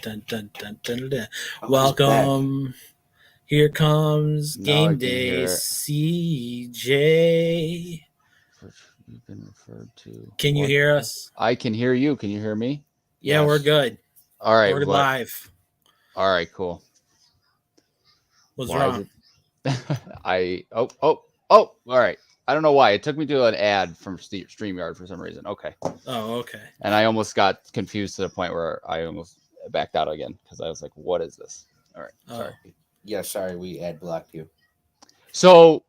dun, dun, dun, dun, dun. Oh, Welcome. Here comes Now I Game can Day hear it. CJ. You've been referred to. Can you What? hear us? I can hear you. Can you hear me? Yeah, Yes. we're good. All right. We're live. All right. Cool. What's Why wrong? is it? All right. I don't know why. It took me to an ad from StreamYard for some reason. Okay. Oh, okay. And I almost got confused to the point where I almost backed out again because I was like, what is this? All right. Sorry. Yeah, sorry, we ad blocked you. So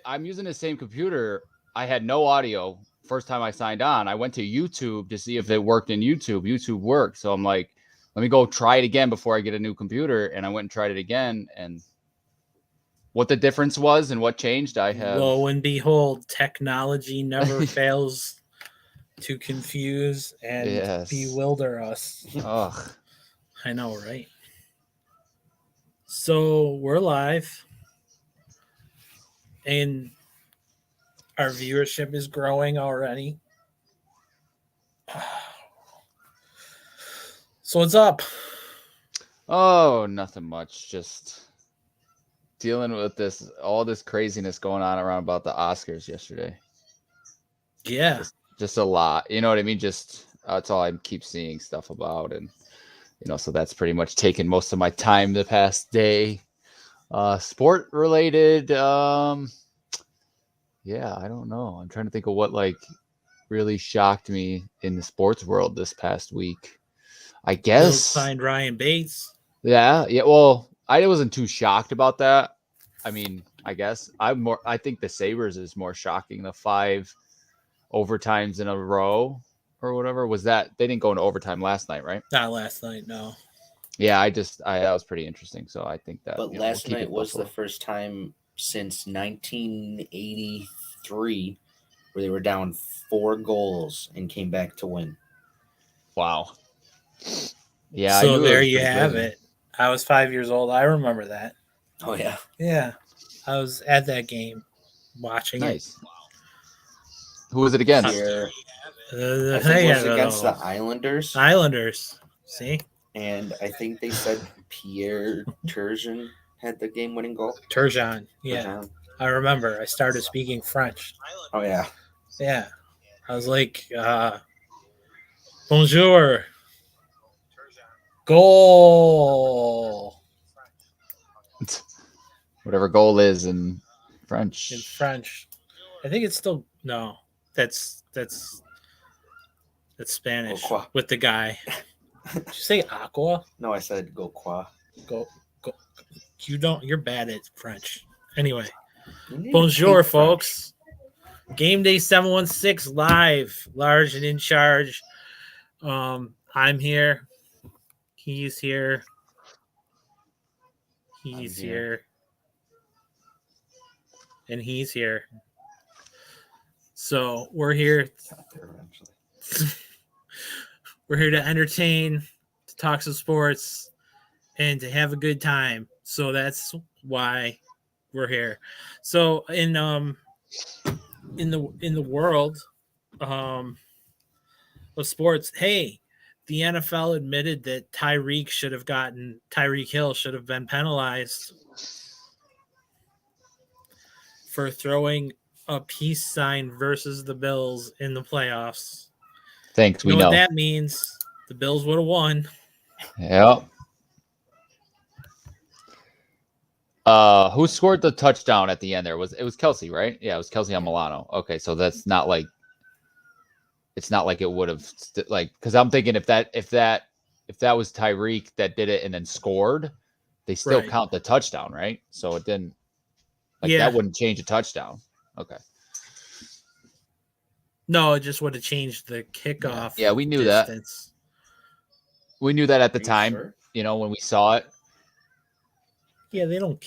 I'm using the same computer. I had no audio. First time I signed on, I went to YouTube to see if it worked in YouTube. YouTube worked. So I'm like, let me go try it again before I get a new computer. And I went and tried it again. And what the difference was and what changed, I have. Lo and behold, technology never fails to confuse and bewilder us. Ugh. I know, right? So we're live. And our viewership is growing already. So what's up? Oh, nothing much. Just dealing with all this craziness going on around about the Oscars yesterday. Yeah. Just a lot. You know what I mean? Just that's all I keep seeing stuff about. And, so that's pretty much taken most of my time the past day. Sport related. Yeah, I don't know. I'm trying to think of what really shocked me in the sports world this past week. I guess Bills signed Ryan Bates. Yeah. Well, I wasn't too shocked about that. I mean, I guess I think the Sabres is more shocking. The 5 overtimes in a row or whatever was that. They didn't go into overtime last night, right? Not last night, no. Yeah, that was pretty interesting. So I think that. But last night was the first time since 1983 where they were down 4 goals and came back to win. Wow. Yeah. So there you have it. I was 5 years old. I remember that. Oh yeah. Yeah. I was at that game watching it. Wow. Who was it against? I think it was against the Islanders. See? And I think they said Pierre Turgeon had the game-winning goal. Turgeon, yeah. Turgeon. I remember. I started speaking French. Oh, yeah. Yeah. I was like, bonjour. Goal. Whatever goal is in French. In French. I think it's still, no. That's Spanish with the guy. Did you say aqua? No, I said go qua. Go. You're bad at French. Anyway. Bonjour, folks. Gameday716 live, large and in charge. I'm here. He's here. He's here. And he's here. So we're here. We're here to entertain, to talk some sports, and to have a good time. So that's why we're here. So in the world of sports, hey, the NFL admitted that Tyreek Hill should have been penalized for throwing a peace sign versus the Bills in the playoffs. Thanks, we know what that means. The Bills would have won. Yep. Who scored the touchdown at the end there? It was Kelsey, right? Yeah, it was Kelsey on Milano. Okay, so that's not like it's not like it would have because I'm thinking if that was Tyreek that did it and then scored, they still count the touchdown, right? So it didn't that wouldn't change a touchdown. Okay. No, it just would have changed the kickoff. Yeah, we knew distance. That. We knew that at the time, sure? When we saw it. Yeah, they don't.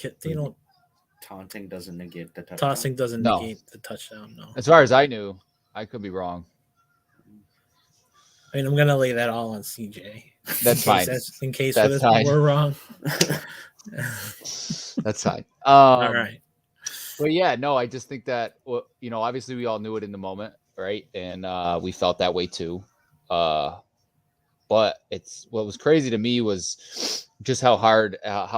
Taunting doesn't negate the touchdown. Tossing doesn't negate the touchdown. No. As far as I knew, I could be wrong. I mean, I'm gonna lay that all on CJ. That's fine. In case we're wrong. That's fine. All right. Well, yeah, no, I just think that obviously we all knew it in the moment, right? And we felt that way too. But But what was crazy to me was just how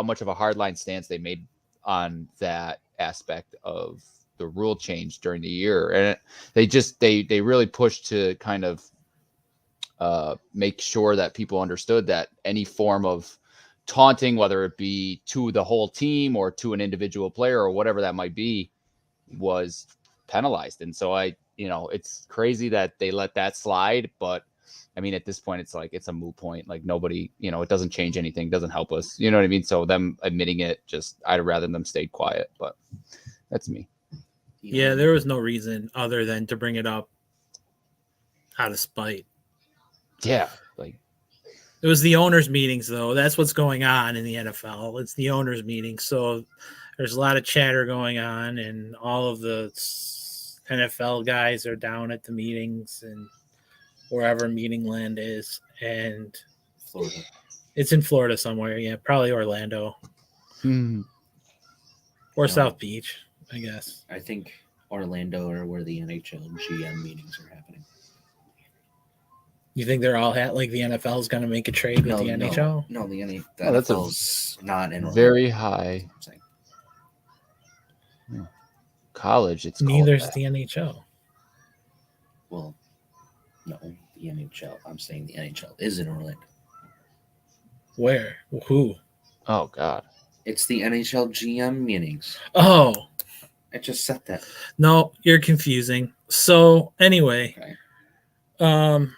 much of a hardline stance they made on that aspect of the rule change during the year, and they really pushed to kind of make sure that people understood that any form of taunting, whether it be to the whole team or to an individual player or whatever that might be, was penalized. And so it's crazy that they let that slide, but I mean, at this point, it's like it's a moot point. Like nobody, it doesn't change anything, doesn't help us. You know what I mean? So them admitting it, I'd rather them stay quiet. But that's me. Yeah, there was no reason other than to bring it up out of spite. Yeah, like it was the owners' meetings, though. That's what's going on in the NFL. It's the owners' meetings. So there's a lot of chatter going on, and all of the NFL guys are down at the meetings and wherever meeting land is. And Florida. It's in Florida somewhere. Yeah, probably Orlando. Or South Beach, I guess. I think Orlando are where the NHL GM meetings are happening. You think they're all like the NFL is going to make a trade with the NHL? No, the that's NFL's not in Orlando. Very high college. It's neither's the NHL. Well, no, the NHL. I'm saying the NHL is in Orlando. Where? Who? Oh God! It's the NHL GM meetings. Oh, I just said that. No, you're confusing. So anyway, Okay.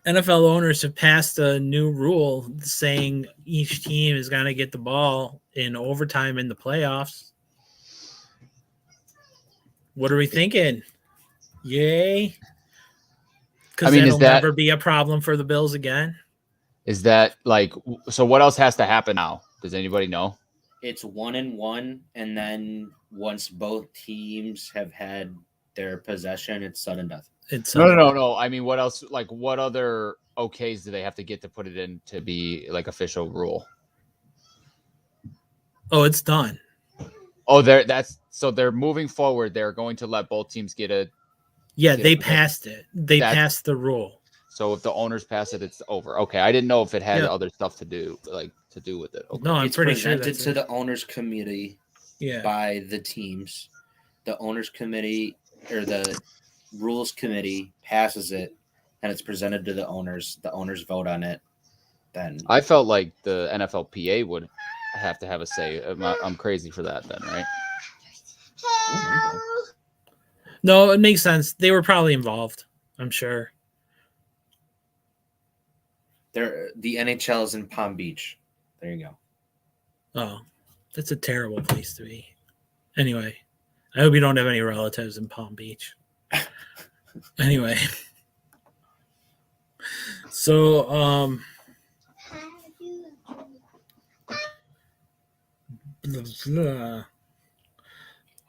NFL owners have passed a new rule saying each team is going to get the ball in overtime in the playoffs. What are we thinking? Yay! Because that'll never be a problem for the Bills again. Is that so? What else has to happen now? Does anybody know? It's 1-1, and then once both teams have had their possession, it's sudden death. No. I mean, what else? Like, what other OKs do they have to get to put it in to be like official rule? Oh, it's done. Oh, so they're moving forward. They're going to let both teams get a. Yeah, they passed it. They passed the rule. So if the owners pass it, it's over. Okay, I didn't know if it had other stuff to do with it. Okay. No, I'm pretty sure it's presented to the owners committee. Yeah. By the teams, the owners committee or the rules committee passes it, and it's presented to the owners. The owners vote on it. Then I felt like the NFLPA would have to have a say. I'm crazy for that, then, right? No, it makes sense. They were probably involved. I'm sure. The NHL is in Palm Beach. There you go. Oh, that's a terrible place to be. Anyway, I hope you don't have any relatives in Palm Beach. Anyway. So,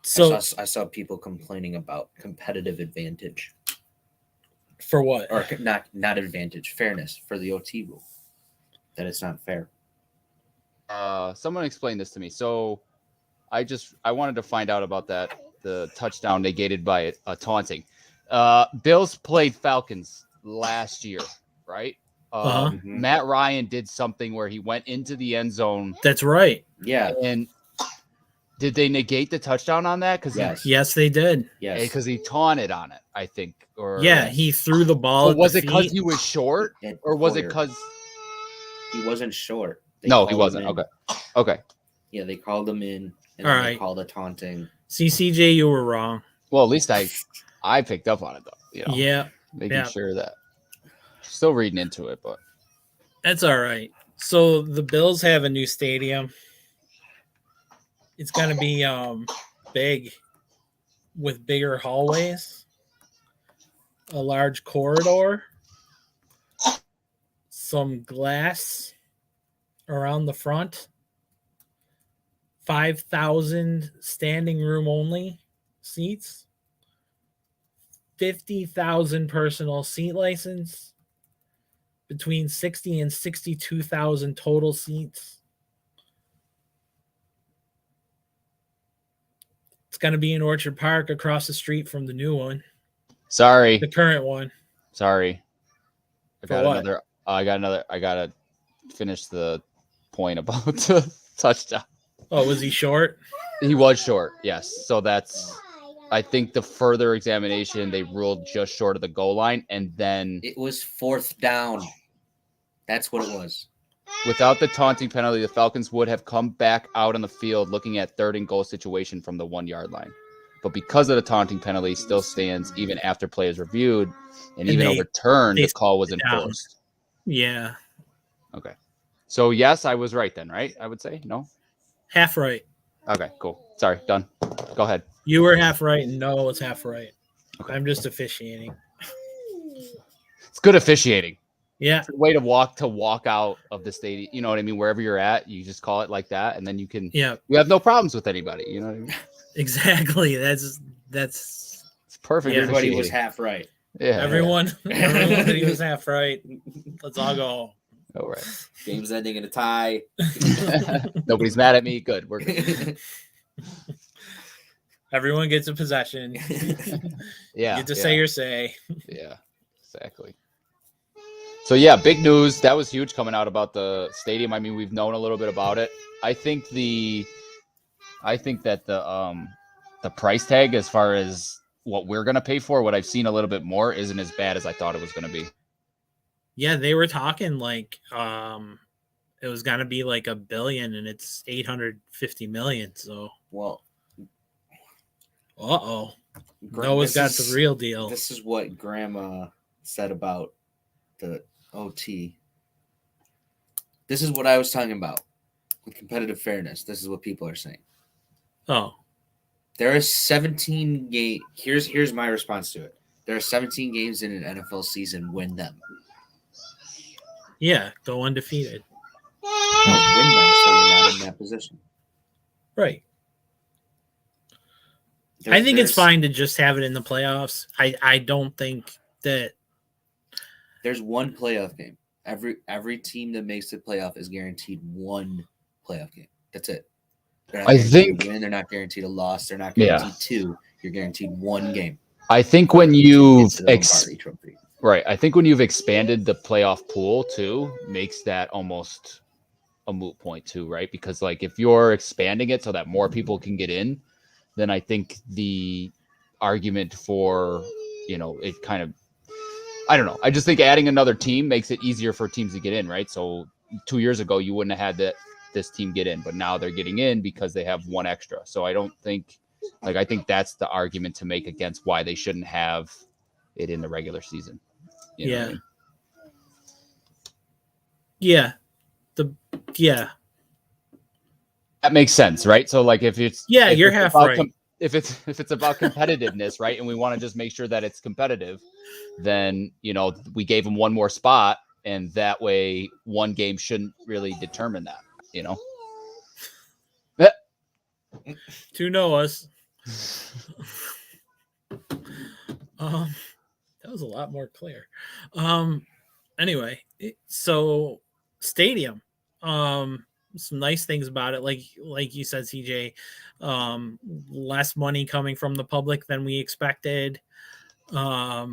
So I saw people complaining about competitive advantage. For what? Or not advantage, fairness for the OT rule. That it's not fair. Someone explained this to me. So I wanted to find out about the touchdown negated by a taunting. Bills played Falcons last year, right? Matt Ryan did something where he went into the end zone. That's right. Yeah. And did they negate the touchdown on that? Yes, they did. Yes, because he taunted on it, I think. Or he threw the ball. Was it because he was short, or was it because he wasn't short? No, he wasn't. Okay. Yeah, they called him in, and they called it taunting. CJ, you were wrong. Well, at least I picked up on it though. Yeah, making sure that. Still reading into it, but that's all right. So the Bills have a new stadium. It's going to be big with bigger hallways, a large corridor, some glass around the front, 5,000 standing room only seats, 50,000 personal seat license, between 60 and 62,000 total seats. It's going to be in Orchard Park across the street from the new one. Sorry. The current one. Sorry. I got I gotta finish the point about the touchdown. Oh, was he short? He was short, yes. So that's, I think the further examination, they ruled just short of the goal line, and then It was 4th down. That's what it was. without the taunting penalty, the Falcons would have come back out on the field looking at 3rd and goal situation from the 1 yard line. But because of the taunting penalty, still stands even after play is reviewed and even overturned, the call was enforced. Yeah. Okay. So yes, I was right then, right? I would say no. Half right. Okay, cool. Sorry, done. Go ahead. You were half right, and Noah was half right. Okay. I'm just officiating. It's good officiating. Yeah. It's a way to walk out of the stadium. You know what I mean? Wherever you're at, you just call it like that, and then you can. Yeah. You have no problems with anybody. You know what I mean? Exactly. That's It's perfect. Yeah. Everybody was half right. Yeah. everyone. Everyone said he was half right. Let's all go home. All right. Game's ending in a tie. Nobody's mad at me. Good. We're good. Everyone gets a possession. Yeah. Get to say your say. Yeah. Exactly. So yeah, big news. That was huge coming out about the stadium. I mean, we've known a little bit about it. I think that the price tag, as far as what we're gonna pay for, what I've seen a little bit more, isn't as bad as I thought it was gonna be. Yeah, they were talking like it was gonna be like $1 billion, and it's 850 million. So Well, Noah's got the real deal. This is what Grandma said about the OT. This is what I was talking about with competitive fairness. This is what people are saying. Oh, There are 17 games. Here's my response to it. There are 17 games in an NFL season. Win them. yeah, go undefeated. Win them so you're not in that position. Right. I think it's fine to just have it in the playoffs. I don't think that There's one playoff game. Every team that makes the playoff is guaranteed one playoff game. That's it. They're not guaranteed a win. They're not guaranteed a loss. They're not guaranteed two. You're guaranteed one game. I think when you've Right. I think when you've expanded the playoff pool too, makes that almost a moot point too, right? Because like if you're expanding it so that more people can get in, then I think the argument for, it kind of, I don't know. I just think adding another team makes it easier for teams to get in, right? So 2 years ago, you wouldn't have had this team get in, but now they're getting in because they have one extra. So I don't think, I think that's the argument to make against why they shouldn't have it in the regular season. You know what I mean? Yeah. That makes sense, right? So like if you're half right. If it's about competitiveness, right, and we want to just make sure that it's competitive, then we gave them one more spot, and that way one game shouldn't really determine that. To Noah's. That was a lot more clear. Anyway, so stadium. Some nice things about it, like you said, CJ. Less money coming from the public than we expected. More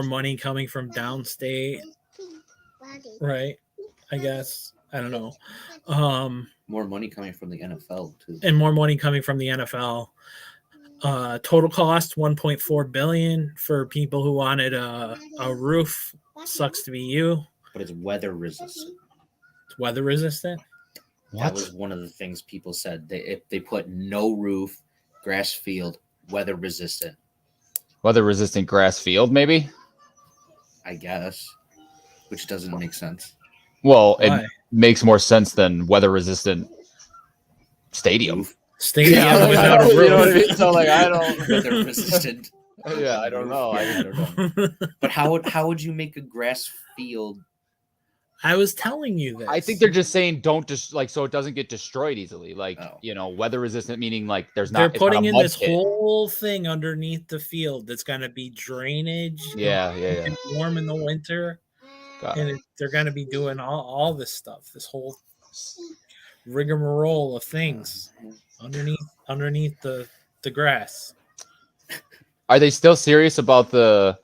money coming from downstate. Right. I guess. I don't know. More money coming from the NFL too. And more money coming from the NFL. Total cost $1.4 billion for people who wanted a roof. Sucks to be you. But it's weather resistant. It's weather resistant? What? That was one of the things people said. If they put no roof, grass field, weather resistant. Weather resistant grass field, maybe? I guess. Which doesn't make sense. Well, Why? it makes more sense than weather resistant stadium. Stadium without a roof. You know what I mean? So I don't Weather resistant. Yeah, I don't know. I don't know. But how would you make a grass field? I was telling you this. I think they're just saying don't just so it doesn't get destroyed easily. Weather resistant meaning there's not. They're putting not in mud this pit. whole thing underneath the field that's going to be drainage. Yeah. And warm in the winter, and they're going to be doing all this stuff. This whole rigmarole of things underneath the grass. Are they still serious about the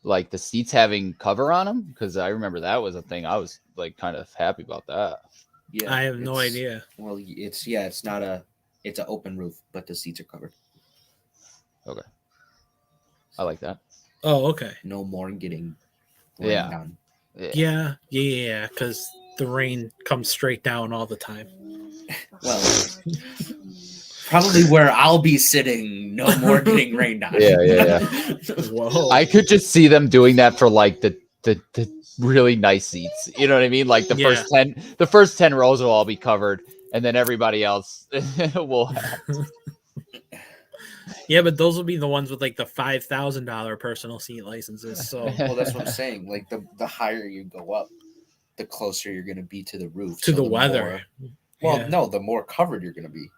like the seats having cover on them? Because I remember that was a thing. I was like kind of happy about that. Yeah, I have no idea. Well, it's not it's an open roof, but the seats are covered. Okay, I like that. Oh, okay. No more getting rained on. Yeah, because the rain comes straight down all the time. Well, probably where I'll be sitting, no more getting rained on. Yeah. Whoa. I could just see them doing that for like the really nice seats. You know what I mean? Like the first 10 rows will all be covered, and then everybody else will have. Yeah, but those will be the ones with like the $5,000 personal seat licenses. So well, that's what I'm saying. Like the higher you go up, the closer you're going to be to the roof, to the weather. No, the more covered you're going to be.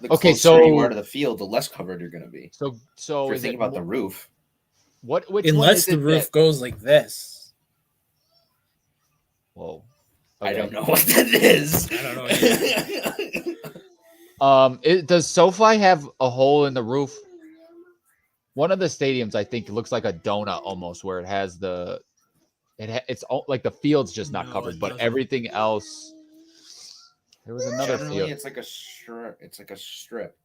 The Okay, closer so you are to the field, the less covered you're going to be. So if you're thinking about the roof. Which unless the roof goes like this. Whoa. Okay. I don't know what that is. I don't know. Does SoFi have a hole in the roof? One of the stadiums, I think, looks like a donut almost, where it has it's like the field's just not covered, but everything else. There was another field. It's like a strip. It's like a strip.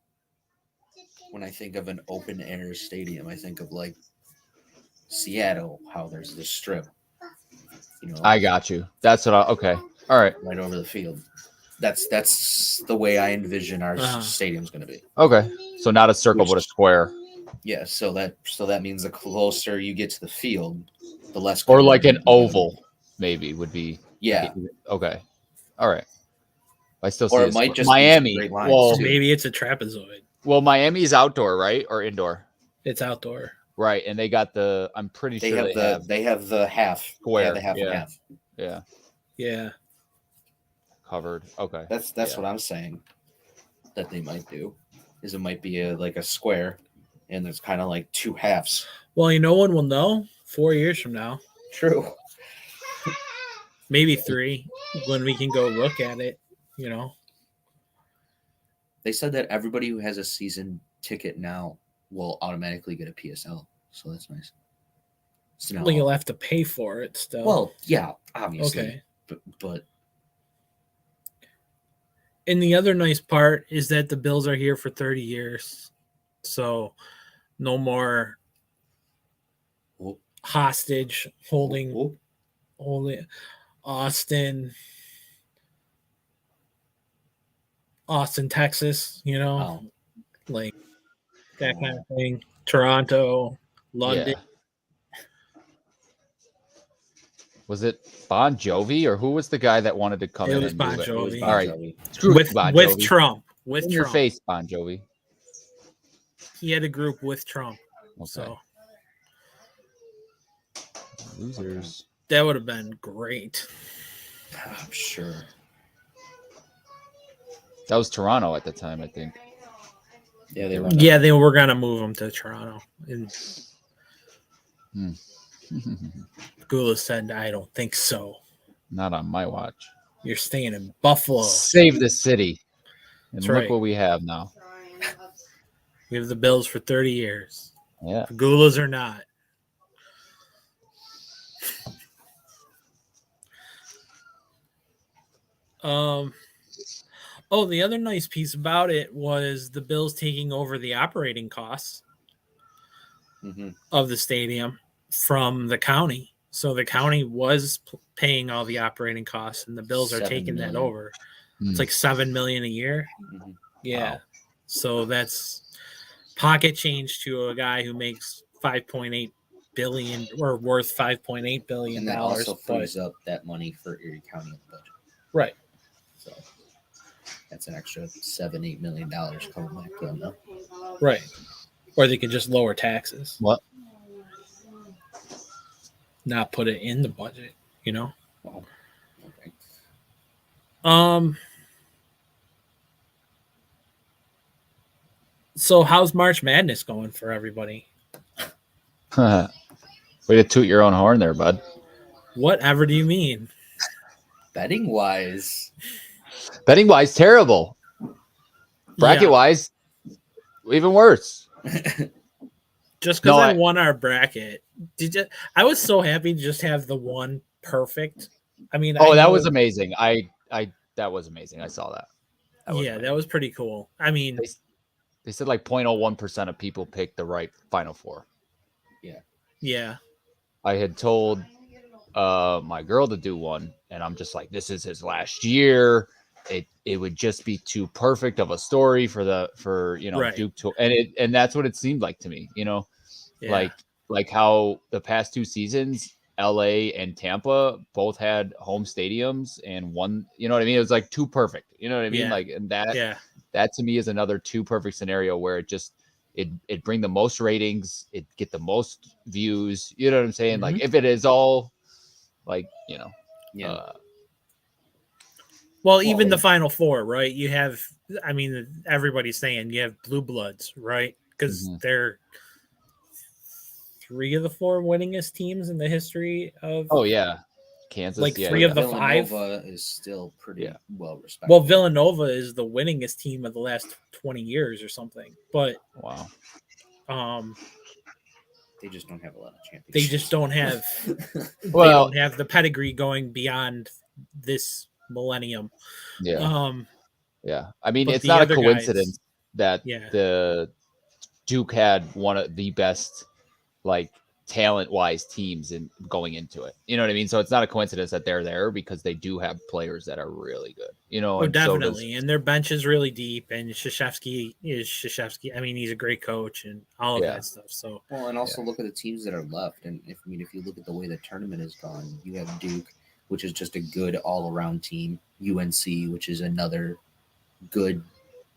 When I think of an open air stadium, I think of like Seattle, how there's this strip. I got you. That's what okay. All right. Right over the field. That's the way I envision our stadium's going to be. Okay. So not a circle, but a square. Yeah. So that means the closer you get to the field, the less. Or like an oval, maybe would be. Yeah. Okay. All right. I still see or it might just Miami. Be well, maybe it's a trapezoid. Well, Miami's outdoor, right, or indoor? It's outdoor, right? And they got the. I'm pretty sure they have the half square, the half and half. Yeah. Covered. Okay. That's what I'm saying. That they might do, is it might be like a square, and there's kind of like two halves. Well, no one will know 4 years from now. True. Maybe 3 when we can go look at it. They said that everybody who has a season ticket now will automatically get a PSL, so that's nice. So now, well, you'll have to pay for it still. Well, yeah, obviously. Okay. But and the other nice part is that the Bills are here for 30 years. So no more hostage holding Austin, Texas, like that kind of thing. Toronto, London. Yeah. Was it Bon Jovi or who was the guy that wanted to come in? It was Bon Jovi. All right, with Trump. With in Trump. your face, Bon Jovi. He had a group with Trump. Okay. So losers. That would have been great. I'm sure. That was Toronto at the time, I think. Yeah, they were. Yeah, they were gonna move him to Toronto. Gula said, "I don't think so. Not on my watch. You're staying in Buffalo. Save the city." And That's look right. what we have now. We have the Bills for 30 years. Yeah. Gulas or not. Oh, the other nice piece about it was the Bills taking over the operating costs of the stadium from the county. So the county was paying all the operating costs, and the Bills are taking that over. It's like $7 million a year. Yeah. Wow. So that's pocket change to a guy who makes $5.8 billion or worth $5.8 billion. And that also frees up that money for Erie County budget. Right. So that's an extra $7-8 million coming back to them now. Right. Or they could just lower taxes. What? Not put it in the budget, Oh, okay. So how's March Madness going for everybody? Way to toot your own horn there, bud. Whatever do you mean? Betting wise, terrible. Bracket wise, even worse. just because I won our bracket. I was so happy to just have the one perfect. I mean, that was amazing. That was amazing. I saw that. That was pretty cool. I mean, they said like 0.01% of people picked the right Final Four. Yeah. I had told my girl to do one, and I'm just like, this is his last year. It would just be too perfect of a story for right. Duke to, and that's what it seemed like to me, like how the past 2 seasons LA and Tampa both had home stadiums and one, you know what I mean? It was like too perfect, you know what I mean? Like, and that to me is another too perfect scenario where it bring the most ratings, it get the most views, you know what I'm saying? Mm-hmm. Like if it is all like, well, even the Final Four, right? You have, I mean, everybody's saying you have blue bloods, right? Because they're 3 of the 4 winningest teams in the history of. Oh yeah, Kansas. Like 3 of the 5. Villanova is still pretty well respected. Well, Villanova is the winningest team of the last 20 years or something. But wow, they just don't have a lot of championships. They just don't have. They don't have the pedigree going beyond this millennium. Yeah. I mean, it's not a coincidence that the Duke had one of the best, like, talent-wise teams in going into it. You know what I mean? So it's not a coincidence that they're there because they do have players that are really good. You know, definitely. And their bench is really deep. And Krzyzewski is Krzyzewski. I mean, he's a great coach and all of that stuff. So and also look at the teams that are left. And if you look at the way the tournament has gone, you have Duke, which is just a good all-around team. UNC, which is another good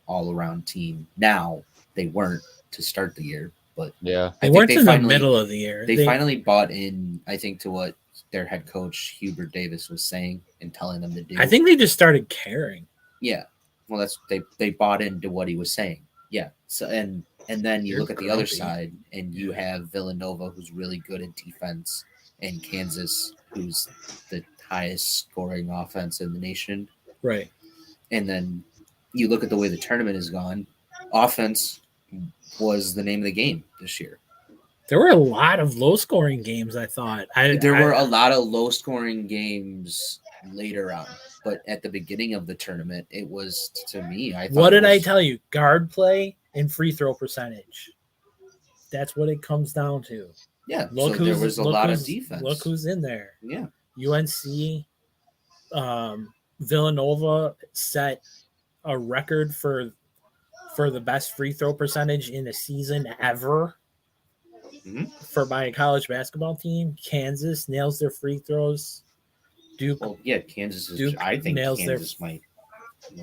all-around team. Now, they weren't to start the year, but they weren't in the middle of the year. They finally bought in, I think, to what their head coach Hubert Davis was saying and telling them to do. I think they just started caring. Yeah, well, that's they bought into what he was saying. Yeah, so and then you look at the other side, and you have Villanova, who's really good at defense, and Kansas, who's the highest scoring offense in the nation. Right. And then you look at the way the tournament has gone. Offense was the name of the game this year. There were a lot of low-scoring games, I thought. There were a lot of low-scoring games later on. But at the beginning of the tournament, it was, to me, I thought. What did I tell you? Guard play and free throw percentage. That's what it comes down to. Yeah, so there was a lot of defense. Look who's in there. Yeah. UNC, Villanova set a record for the best free throw percentage in a season ever for my college basketball team. Kansas nails their free throws. Duke, Kansas is. Duke I think nails Kansas might.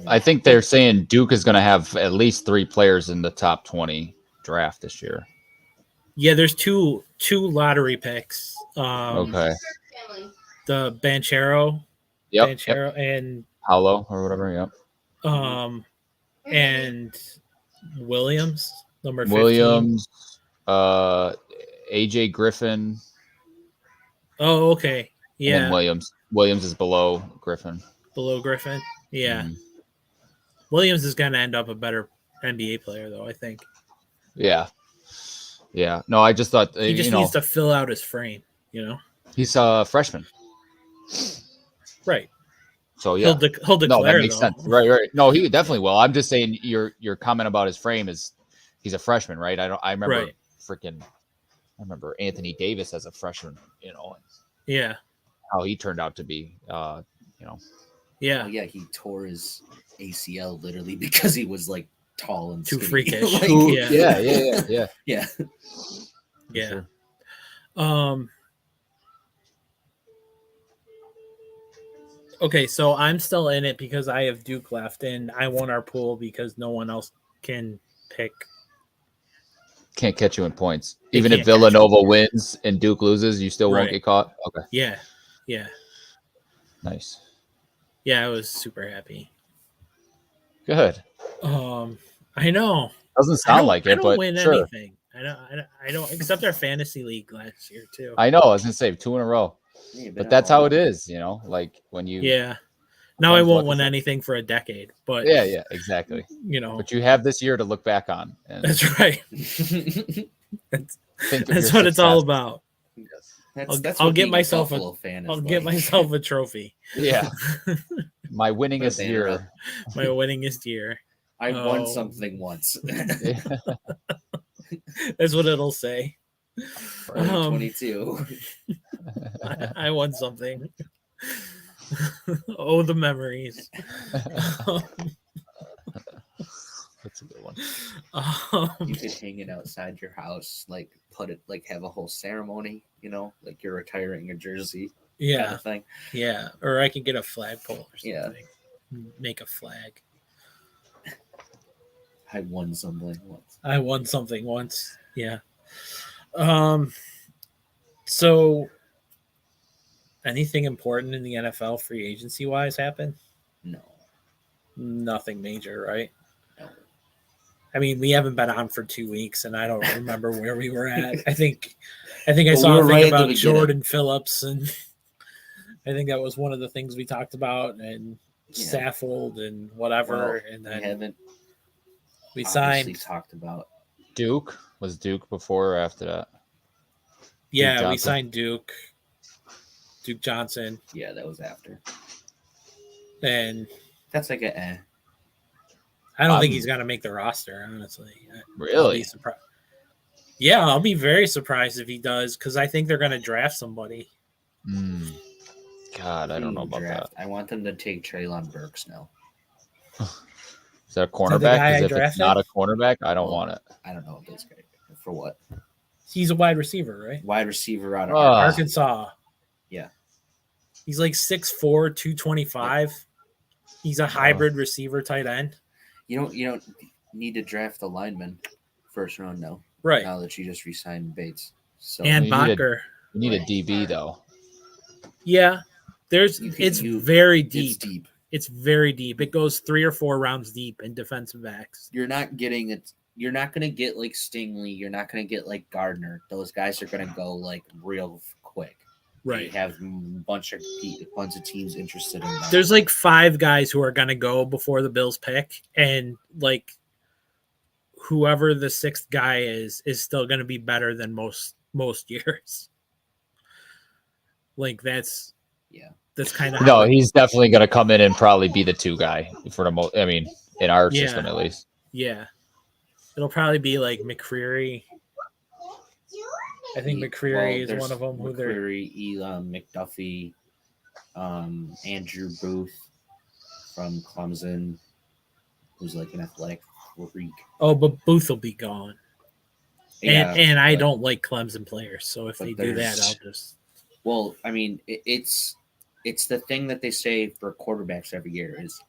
I think they're saying Duke is going to have at least 3 players in the top 20 draft this year. Yeah, there's two lottery picks. Okay. The Banchero. Banchero and Paolo or whatever. Yep. And Williams, number 15. Williams, AJ Griffin. Oh, okay. Yeah. And Williams is below Griffin. Below Griffin. Yeah. Williams is going to end up a better NBA player, though, I think. Yeah. Yeah. No, I just thought he just needs to fill out his frame, He's a freshman. Right. So yeah, he'll declare. No, that makes sense. Right. No, he definitely will. I'm just saying your comment about his frame is he's a freshman, right? I remember I remember Anthony Davis as a freshman, Yeah. How he turned out to be, Yeah. Well, yeah, he tore his ACL literally because he was like tall and too skinny. freakish. Yeah. Yeah. Sure. Okay, so I'm still in it because I have Duke left, and I won our pool because no one else can pick. Can't catch you in points. Even if Villanova wins and Duke loses, you still won't get caught? Okay. Yeah. Nice. Yeah, I was super happy. Good. I know. Doesn't sound like it, but win sure. Anything. I don't, except our fantasy league last year, too. I know. I was going to say 2 in a row. But that's how it is, like when you. Yeah. Now I won't win anything for a decade, but. Yeah, exactly. But you have this year to look back on. That's right. That's what it's all about. Yes. That's I'll what get being myself a Buffalo fan is I'll like. get myself a trophy. Yeah. My winningest year. My winningest year. I won something once. That's what it'll say. 22. I won something. Oh, the memories. That's a good one. You could hang it outside your house, like put it, like have a whole ceremony, like you're retiring a jersey, yeah, kind of thing. Yeah, or I could get a flagpole or something. Yeah. Make a flag. I won something once. Yeah. So anything important in the NFL free agency wise happen? No. Nothing major, right? No. I mean, we haven't been on for 2 weeks, and I don't remember where we were at. I think I saw a thing about Jordan Phillips, and I think that was one of the things we talked about, and Saffold and whatever. And then we signed. Talked about Duke. Was Duke before or after that? Yeah, we signed Duke Johnson. Yeah, that was after. And that's like a. I don't think he's going to make the roster, honestly. Really? I'll be very surprised if he does, because I think they're going to draft somebody. God, I don't know about that. I want them to take Treylon Burks now. Is that a cornerback? Because if it's not a cornerback, I don't want it. I don't know this guy. For what? He's a wide receiver, right? Wide receiver out of Arkansas. Yeah. He's like 6'4", 225. Yeah. He's a hybrid receiver tight end. You don't need to draft the lineman first round now. Right. Now that you just re-signed Bates. So and Bacher. You need a DB though. Yeah. It's very deep. It's very deep. It goes 3 or 4 rounds deep in defensive backs. You're not getting it. You're not going to get like Stingley. You're not going to get like Gardner. Those guys are going to go like real quick. Right. They have a bunch of teams interested in that. There's like 5 guys who are going to go before the Bills pick, and like whoever the 6th guy is still going to be better than most years. Like that's kind of no. He's definitely going to come in and probably be the 2 guy for the most. I mean, in our system at least. Yeah, it'll probably be like McCreary. I think McCreary is one of them. McCreary, Elam, McDuffie, Andrew Booth from Clemson, who's like an athletic freak. Oh, but Booth will be gone. Yeah, and I don't like Clemson players, so if they do that, I'll just. Well, I mean, it's the thing that they say for quarterbacks every year is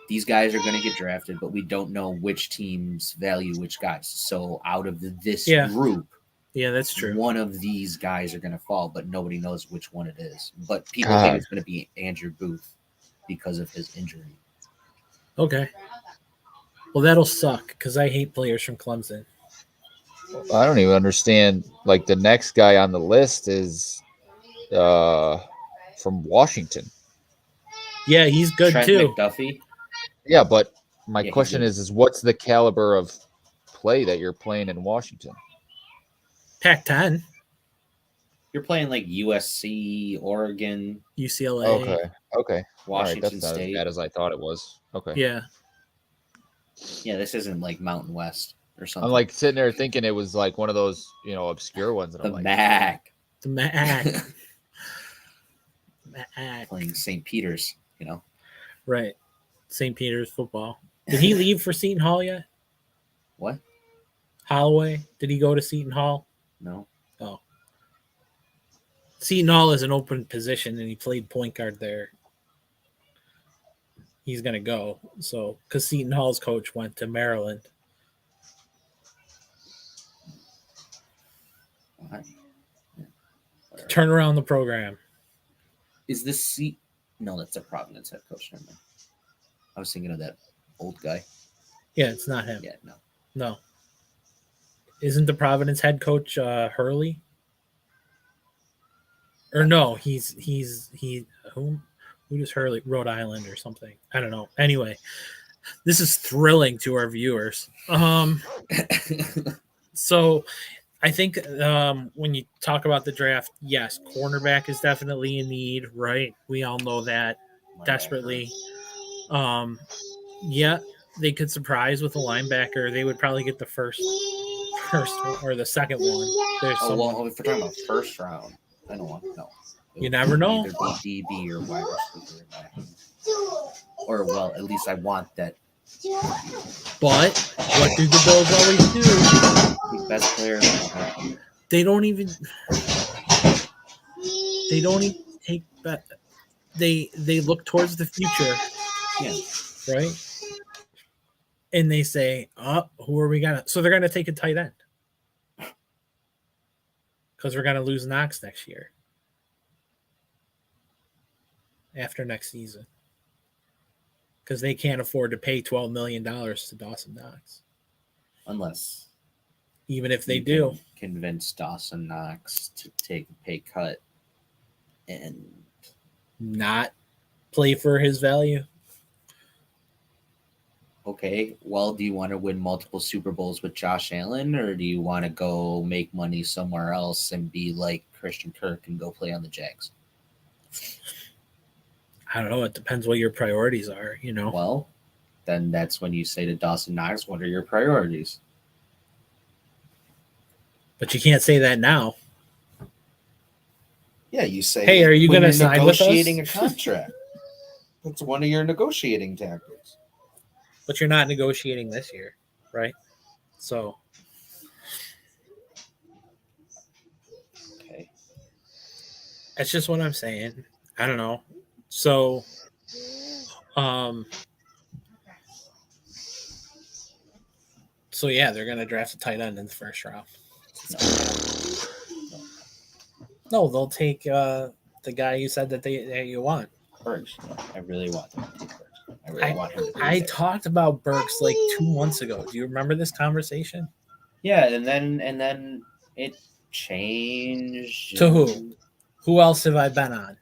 these guys are going to get drafted, but we don't know which teams value which guys. So out of this group. Yeah, that's true. One of these guys are going to fall, but nobody knows which one it is. But people think it's going to be Andrew Booth because of his injury. Okay. Well, that'll suck because I hate players from Clemson. I don't even understand. Like the next guy on the list is from Washington. Yeah, he's good Trent too. McDuffie. Yeah, but my question is what's the caliber of play that you're playing in Washington? Pac-10. You're playing like USC, Oregon, UCLA. Okay. Washington that's State. Not as bad as I thought it was. Okay. Yeah. Yeah, this isn't like Mountain West or something. I'm like sitting there thinking it was like one of those, obscure ones. And the I'm like, MAC. The MAC. Playing St. Peter's, Right. St. Peter's football. Did he leave for Seton Hall yet? What? Holloway? Did he go to Seton Hall? No. Oh. Seton Hall is an open position, and he played point guard there. He's going to go. So, because Seton Hall's coach went to Maryland. What? Turn around the program. Is this No, that's a Providence head coach. Never mind. I was thinking of that old guy. Yeah, it's not him. Yeah, No. Isn't the Providence head coach Hurley? Or no, who does Hurley? Rhode Island or something. I don't know. Anyway, this is thrilling to our viewers. So I think when you talk about the draft, yes, cornerback is definitely in need, right? We all know that desperately. Yeah, they could surprise with a linebacker. They would probably get the first one or the second one. There's someone. Well, if we're talking about first round, I don't want no. You never know. Either be DB or wide receiver. Or well, at least I want that. But what do the Bills always do? The best player. They don't even take bet. They look towards the future. Yeah. Right? And they say, "Oh, who are we gonna?" So they're gonna take a tight end because we're gonna lose Knox next year, after next season, because they can't afford to pay $12 million to Dawson Knox. Unless, even if they do, convince Dawson Knox to take a pay cut and not play for his value. Okay, well, do you want to win multiple Super Bowls with Josh Allen, or do you want to go make money somewhere else and be like Christian Kirk and go play on the Jags? I don't know. It depends what your priorities are, you know. Well, then that's when you say to Dawson Knox, what are your priorities? But you can't say that now. Yeah, you say, hey, are you going to sign with us? Negotiating a contract. That's one of your negotiating tactics. But you're not negotiating this year, right? So. Okay. That's just what I'm saying. I don't know. So, so yeah, they're going to draft a tight end in the first round. No, they'll take the guy you said that you want. Burks. I really want them to take Burks. I really want him to. I talked about Burks like 2 months ago. Do you remember this conversation? Yeah, and then it changed. To who? Who else have I been on?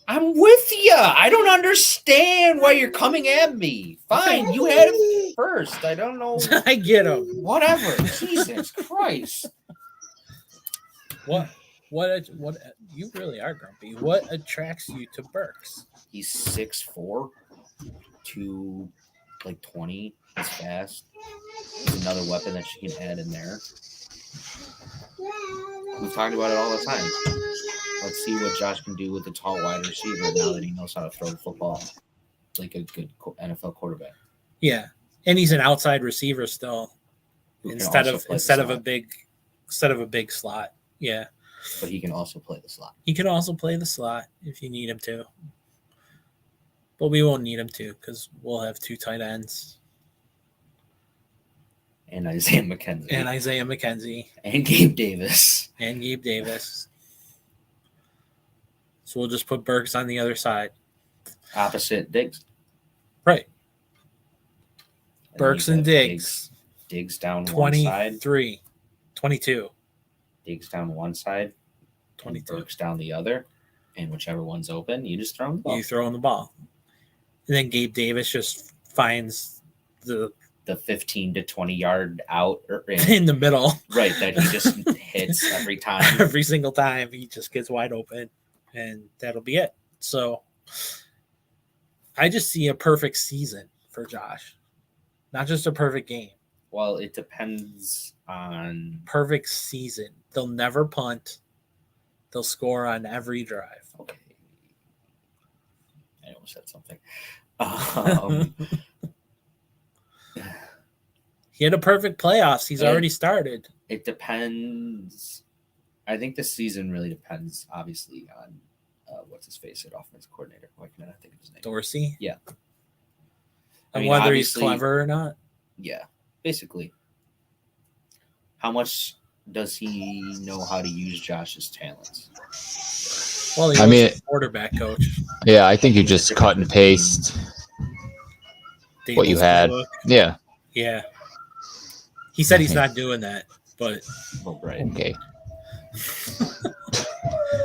I'm with you. I don't understand why you're coming at me. Fine, you had him first. I don't know. I get him. Whatever. Jesus Christ. What you really are grumpy. What attracts you to Burks? He's 6'4", 220. He's fast. He's another weapon that she can add in there. We've talked about it all the time. Let's see what Josh can do with the tall wide receiver now that he knows how to throw the football like a good NFL quarterback. Yeah, and he's an outside receiver still, instead of a big slot. Yeah, but he can also play the slot. He can also play the slot if you need him to, but we won't need him to because we'll have 2 tight ends. And Isaiah McKenzie. And Gabe Davis. So we'll just put Burks on the other side. Opposite Diggs. Right. Burks and Diggs. Diggs down one side. 22. Diggs down one side. 22. Burks down the other. And whichever one's open, you just throw him the ball. You throw him the ball. And then Gabe Davis just finds the 15 to 20 yard out in the middle. Right, that he just hits every time. Every single time he just gets wide open, and that'll be it. So I just see a perfect season for Josh, not just a perfect game. Well, it depends on perfect season. They'll never punt. They'll score on every drive. Okay. I almost said something. He had a perfect playoffs. He's already started. It depends. I think the season really depends, obviously, on what's his face at offensive coordinator. Why can I not think of his name? Dorsey? Yeah. And whether he's clever or not? Yeah, basically. How much does he know how to use Josh's talents? Well, he's a quarterback coach. Yeah, I think you just cut and paste what you had. Yeah. Yeah. He said he's not doing that, but right. Okay.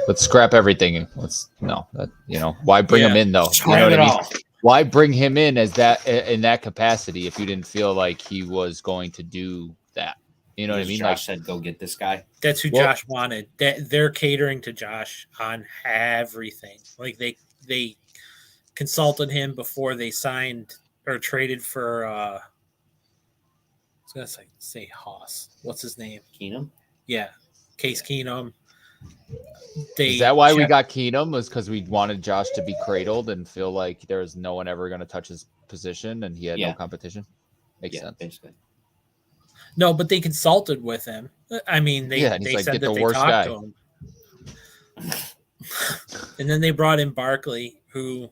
Let's scrap everything. Why bring him in though? You know what I mean? Why bring him in in that capacity if you didn't feel like he was going to do that? You know what I mean? Josh said, "Go get this guy." That's who Josh wanted. They're catering to Josh on everything. Like they consulted him before they signed or traded for. I was gonna say Haas. What's his name? Keenum. Yeah, Case Keenum. Is that why we got Keenum? Was because we wanted Josh to be cradled and feel like there was no one ever going to touch his position, and he had no competition. Makes sense. Basically. No, but they consulted with him. I mean, they said that they talked to him. And then they brought in Barkley, who,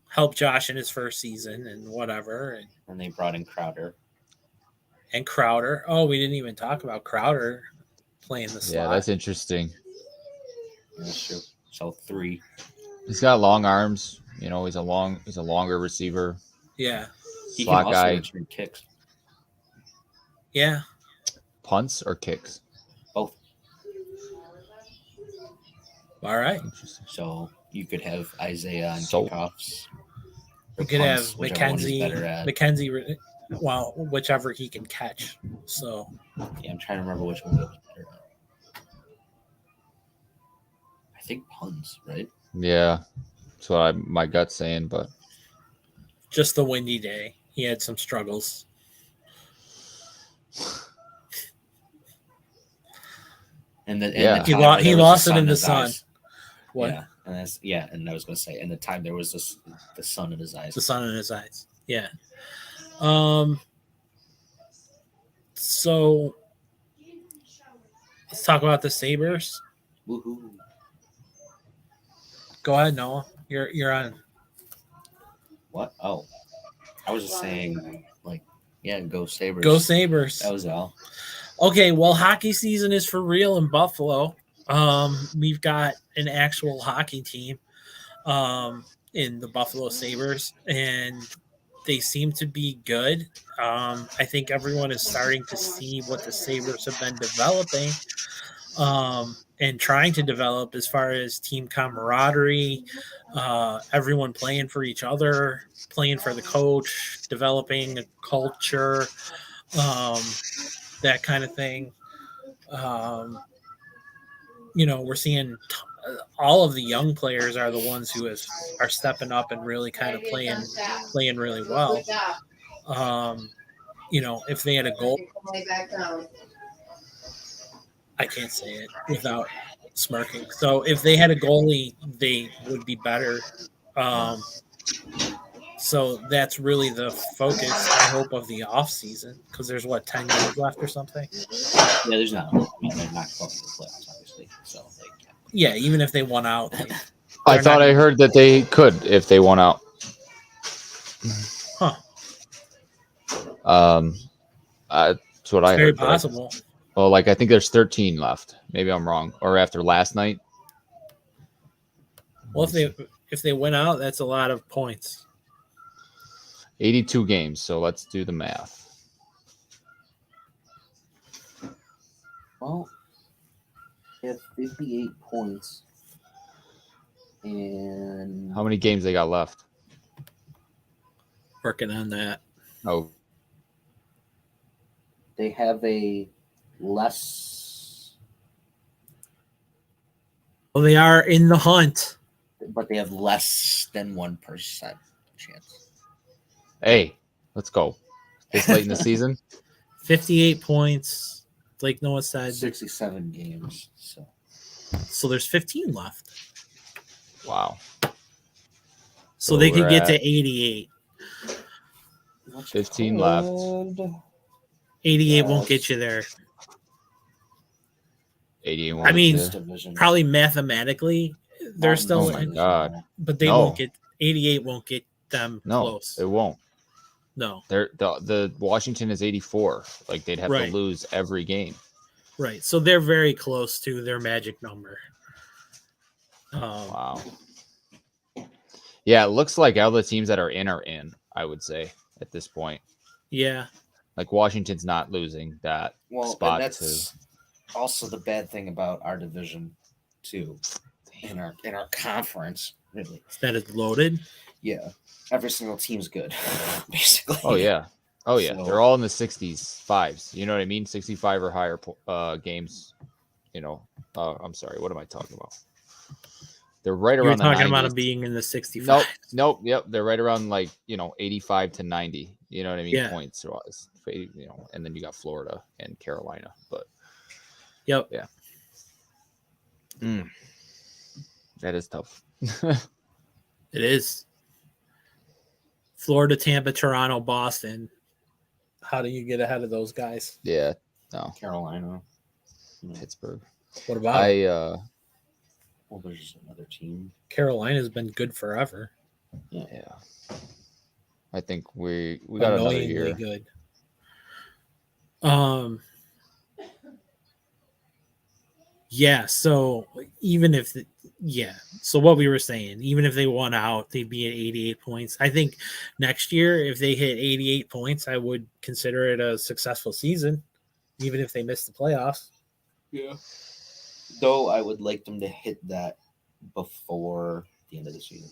helped Josh in his first season and whatever. And they brought in Crowder. Oh, we didn't even talk about Crowder playing the slot. Yeah, that's interesting. Yeah, sure. So 3. He's got long arms. He's a longer receiver. Yeah. He can also return kicks. Yeah. Punts or kicks? Both. All right. So you could have Isaiah on kickoffs. You could have McKenzie. Well, whichever he can catch. So yeah, I'm trying to remember which one he was better at. I think punts, right? Yeah, that's what my gut's saying, but just the windy day, he had some struggles. And he lost it in the sun. What? Yeah, and I was going to say, in the time there was the sun in his eyes. The sun in his eyes. Yeah. So let's talk about the Sabres. Woohoo! Go ahead, Noah. You're on. What? Oh, I was just saying, go Sabres. Go Sabres. That was all. Okay, well, hockey season is for real in Buffalo. We've got an actual hockey team in the Buffalo Sabres, and they seem to be good. I think everyone is starting to see what the Sabres have been developing and trying to develop as far as team camaraderie, everyone playing for each other, playing for the coach, developing a culture, that kind of thing. We're seeing all of the young players are the ones who are stepping up and really kind of playing really well. If they had a goal, I can't say it without smirking. So if they had a goalie, they would be better. So that's really the focus, I hope, of the off season, because there's 10 games left or something. Yeah, there's not. I mean, they're not going to the playoffs, obviously. So yeah, even if they won out, I thought I heard that they could if they won out. Huh? That's what I heard. Very possible. I think there's 13 left. Maybe I'm wrong. Or after last night. Well, if they win out, that's a lot of points. 82 games, so let's do the math. Well, they have 58 points. And how many games they got left? Working on that. Oh. They have a less. Well, they are in the hunt. But they have less than 1% chance. Hey, let's go. This late in the season? 58 points. Like Noah said. 67 games. So there's 15 left. Wow. So they could get to 88. 15 left. 88 won't get you there. 88 won't. I mean, probably mathematically, they're still. Oh my God! But they won't get 88. Won't get them close. It won't. No. The Washington is 84. Like they'd have to lose every game. Right. So they're very close to their magic number. Wow. Yeah, it looks like all the teams that are in, I would say, at this point. Yeah. Like Washington's not losing that spot. That's also the bad thing about our division, too. In our conference, really. That is loaded? Yeah. Every single team's good, basically. Oh, yeah. Oh yeah, they're all in the 60s, fives. You know what I mean? 65 or higher games. You know, I'm sorry. What am I talking about? They're right around the 90s. You're talking about them being in the 65. Nope. Yep, they're right around 85 to 90. You know what I mean? Yeah. Points wise, and then you got Florida and Carolina, but yep, yeah, that is tough. It is. Florida, Tampa, Toronto, Boston. How do you get ahead of those guys? Yeah, no. Carolina, Pittsburgh. What about well, there's another team. Carolina's been good forever. Yeah. I think we got another year. Good. Yeah, so even if so what we were saying, even if they won out, they'd be at 88 points. I think next year, if they hit 88 points, I would consider it a successful season, even if they miss the playoffs. Yeah. Though I would like them to hit that before the end of the season.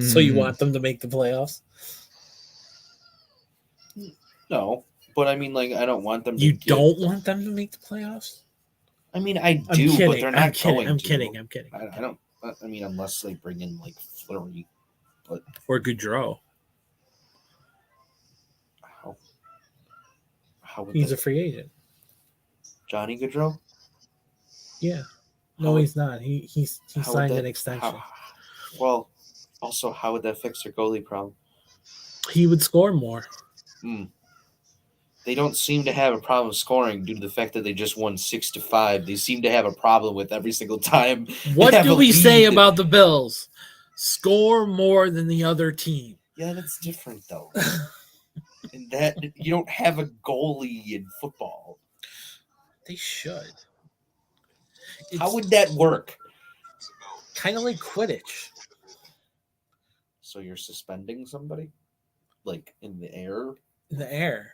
So you want them to make the playoffs? No, but I mean, I don't want them to. You don't want them to make the playoffs? I mean, I do, but they're not going to. I'm kidding. I don't. I mean, unless they bring in Fleury, but or Gaudreau. How would he's a free agent? Johnny Gaudreau? Yeah. No, he's not. He signed an extension. Well, also, how would that fix their goalie problem? He would score more. They don't seem to have a problem scoring due to the fact that they just won 6-5. They seem to have a problem with every single time. What do we say about the Bills? Score more than the other team. Yeah, that's different though. And that you don't have a goalie in football. They should. How would that work? Kind of like Quidditch. So you're suspending somebody? In the air? In the air.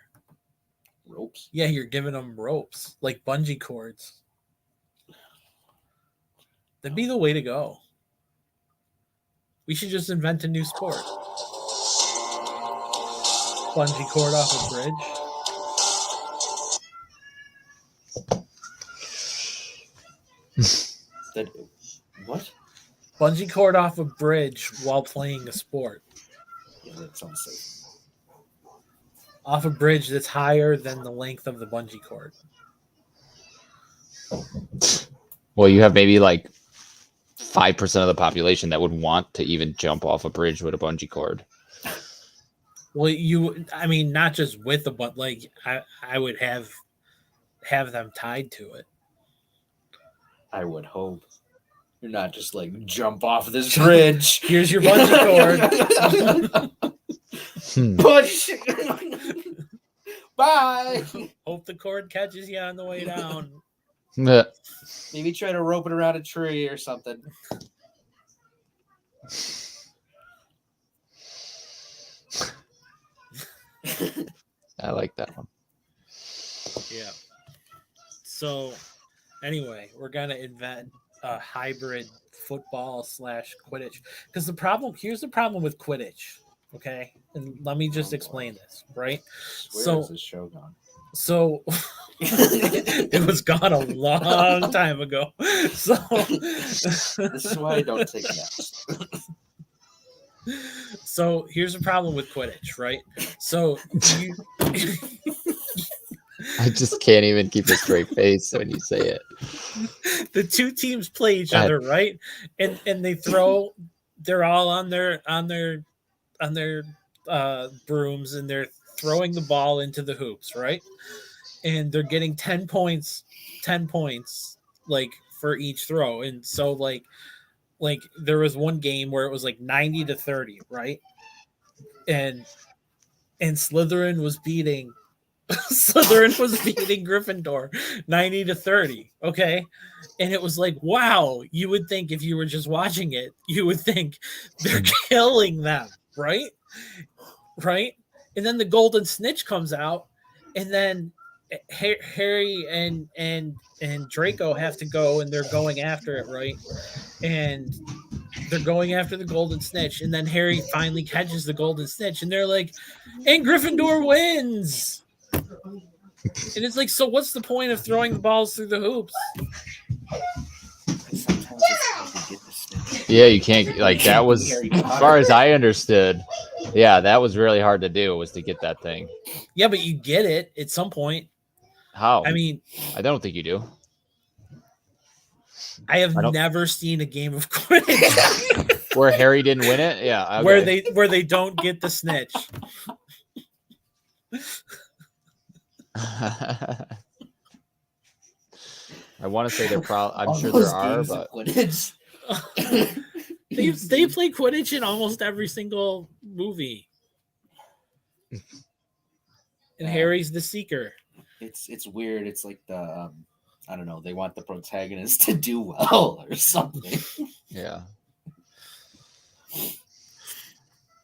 Ropes? Yeah, you're giving them ropes, like bungee cords. That'd be the way to go. We should just invent a new sport. Bungee cord off a bridge. What? Bungee cord off a bridge while playing a sport. Yeah, that sounds safe. Off a bridge that's higher than the length of the bungee cord. Well, you have maybe 5% of the population that would want to even jump off a bridge with a bungee cord. Well, not just with the but I would have them tied to it. I would hope. You're not just jump off this bridge. Here's your bungee cord. Push. Bye. Hope the cord catches you on the way down. Maybe try to rope it around a tree or something. I like that one. Yeah. So, anyway, we're gonna invent a hybrid football / Quidditch because here's the problem with Quidditch. Okay, and let me just explain this, right? Where is this show gone? So it was gone a long time ago. So this is why I don't take naps. So here's the problem with Quidditch, right? So I just can't even keep a straight face when you say it. The two teams play each other, right? And they throw. They're all on their brooms, and they're throwing the ball into the hoops, right? And they're getting 10 points for each throw. And so there was one game where it was 90-30, right? And Slytherin was beating Gryffindor 90-30, okay? And it was wow, you would think if you were just watching it, you would think they're killing them, right? And then the golden snitch comes out, and then Harry and Draco have to go, and they're going after it, right? And they're going after the golden snitch, and then Harry finally catches the golden snitch, and they're like, and Gryffindor wins. And it's like, so what's the point of throwing the balls through the hoops? Sometimes it's hard to get the snitch. Yeah, you can't, like, that was, as far as I understood, yeah, that was really hard to do, was to get that thing. Yeah, but you get it at some point. How? I mean, I don't think you do. I have never seen a game of Quidditch where Harry didn't win it. Yeah, okay. where they don't get the snitch. I want to say they're probably. I'm sure there are, but they play Quidditch in almost every single movie. And Harry's the seeker. It's weird. It's like the I don't know. They want the protagonist to do well or something. Yeah.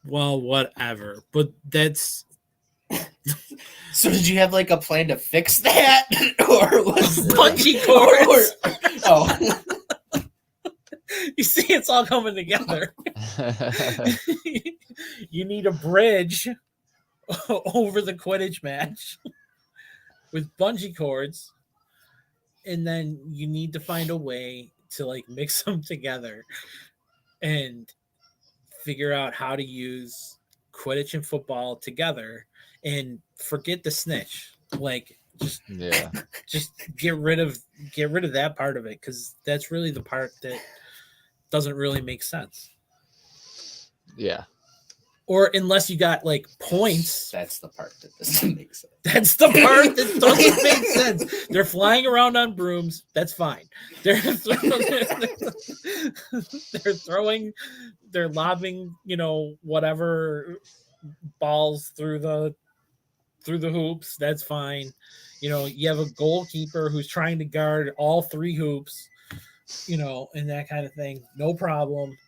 Well, whatever. But that's. So did you have like a plan to fix that, or was bungee cords? Oh, you see, it's all coming together. You need a bridge over the Quidditch match with bungee cords, and then you need to find a way to like mix them together and figure out how to use Quidditch and football together. And forget the snitch. Like, just get rid of that part of it, because that's really the part that doesn't really make sense. Yeah. Or unless you got like points. That's the part that doesn't make sense. That's the part that doesn't make sense. They're flying around on brooms. That's fine. They're lobbing, whatever balls through the hoops. That's fine. You have a goalkeeper who's trying to guard all three hoops, and that kind of thing. No problem.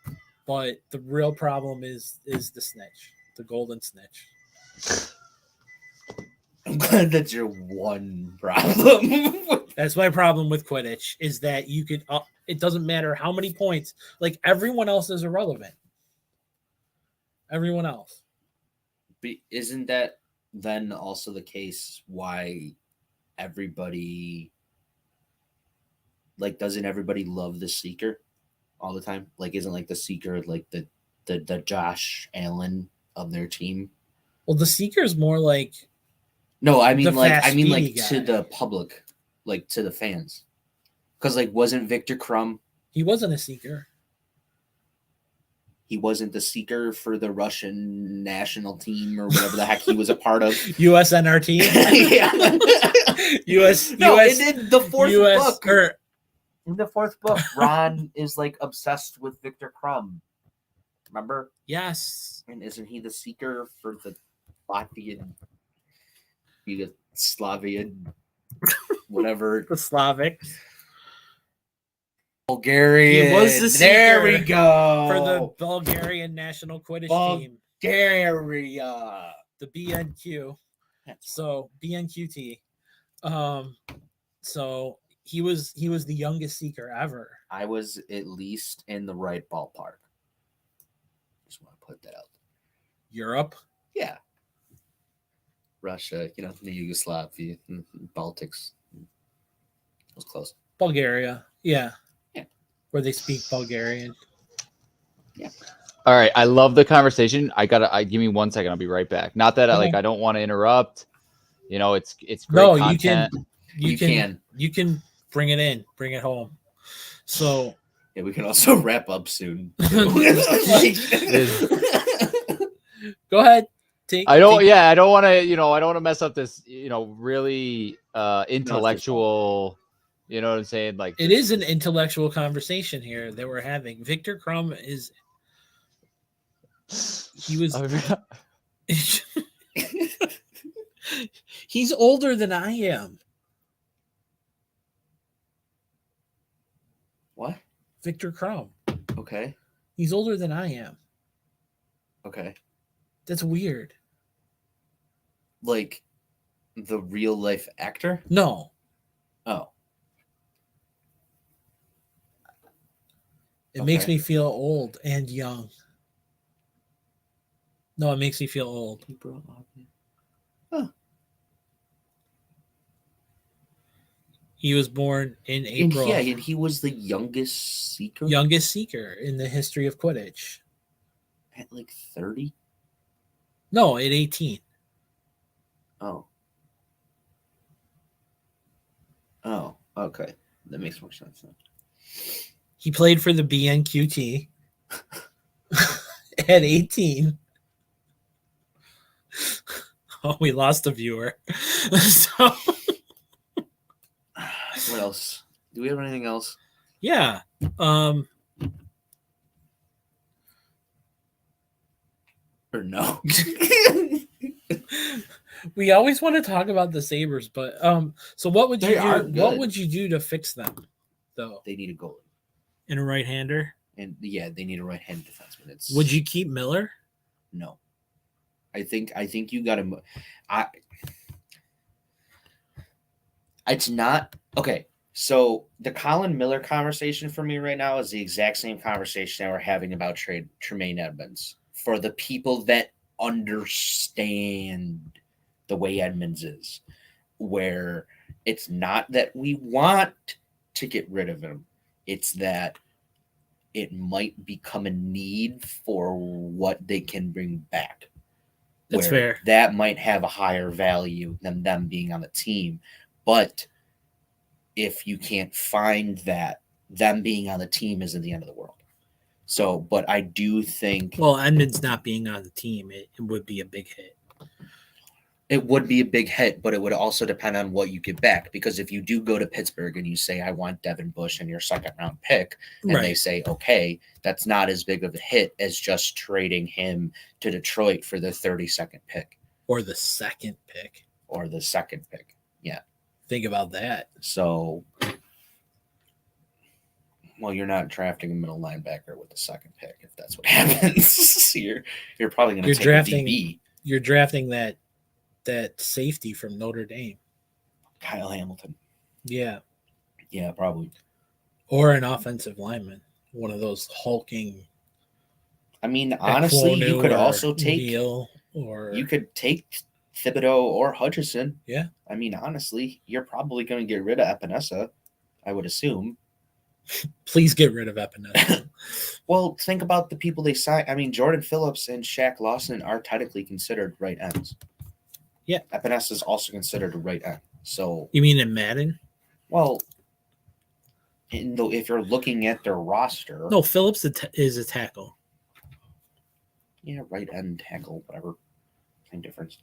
But the real problem is the snitch, the golden snitch. I'm glad that's your one problem. That's my problem with Quidditch, is that you could. It doesn't matter how many points. Like, everyone else is irrelevant. Everyone else. But isn't that then also the case why everybody, like, doesn't everybody love the Seeker all the time? Like, isn't like the Seeker like the Josh Allen of their team? Well, the Seeker's more like. No, I mean like guy. To the public, like to the fans, because like wasn't Victor Crumb? He wasn't a Seeker. He wasn't the Seeker for the Russian national team or whatever the heck he was a part of. USNRT. Yeah. US. No, US. and in the fourth US, book. In the fourth book, Ron is like obsessed with Victor Crumb. Remember? Yes. And isn't he the Seeker for the Latvian, Yugoslavian, whatever? The Slavic. Bulgarian. He was the Seeker. There we go. For the Bulgarian national Quidditch team. Bulgaria. The BNQ. So BNQT. So he was the youngest Seeker ever. I was at least in the right ballpark. Just want to put that out. Europe? Yeah. Russia, the Yugoslavia, Baltics. It was close. Bulgaria. Yeah. Yeah. Where they speak Bulgarian. Yeah. All right. I love the conversation. Give me 1 second. I'll be right back. Not that I don't want to interrupt. It's great no, content. You can bring it in, bring it home. So yeah, we can also wrap up soon. Go ahead. I don't want to mess up this, really intellectual, you know what I'm saying? Like, it is an intellectual conversation here that we're having. Victor Crumb he's older than I am. What? Victor Crumb. Okay. He's older than I am. Okay. That's weird. Like the real life actor? No. Oh. It makes me feel old and young. No, it makes me feel old. Huh. He was born in April. And he was the youngest seeker. Youngest seeker in the history of Quidditch. At like 30? No, at 18. Oh. Oh, okay. That makes more sense then. He played for the BNQT at 18. Oh, we lost a viewer. So, what else? Do we have anything else? Yeah. Or no? We always want to talk about the Sabres, but so what would you do? Good. What would you do to fix them, though? They need a goalie and a right-hander. And yeah, they need a right-handed defenseman. Would you keep Miller? No. I think you got to. It's not okay. So the Colin Miller conversation for me right now is the exact same conversation that we're having about Tremaine Edmonds. For the people that understand the way Edmonds is, where it's not that we want to get rid of him, it's that it might become a need for what they can bring back. That's fair. That might have a higher value than them being on the team. But if you can't find that, them being on the team isn't the end of the world. So, but I do think... Well, Edmonds not being on the team, it would be a big hit. It would be a big hit, but it would also depend on what you get back. Because if you do go to Pittsburgh and you say, I want Devin Bush and your second-round pick, and they say, okay, that's not as big of a hit as just trading him to Detroit for the 32nd pick. Or the second pick. Yeah. Think about that. So, well, you're not drafting a middle linebacker with the second pick if that's what happens. You're probably going to take a DB. You're drafting that safety from Notre Dame. Kyle Hamilton. Yeah. Yeah, probably. Or an offensive lineman. One of those hulking. I mean, honestly, you could also take you could take Thibodeau or Hutchison. Yeah. I mean, honestly, you're probably going to get rid of Epinesa, I would assume. Please get rid of Epinesa. Well, think about the people they signed. I mean, Jordan Phillips and Shaq Lawson are technically considered right ends. Yeah. Epinesa is also considered a right end. So you mean in Madden? Well, if you're looking at their roster. No, Phillips is a tackle. Yeah, right end tackle, whatever. Same difference.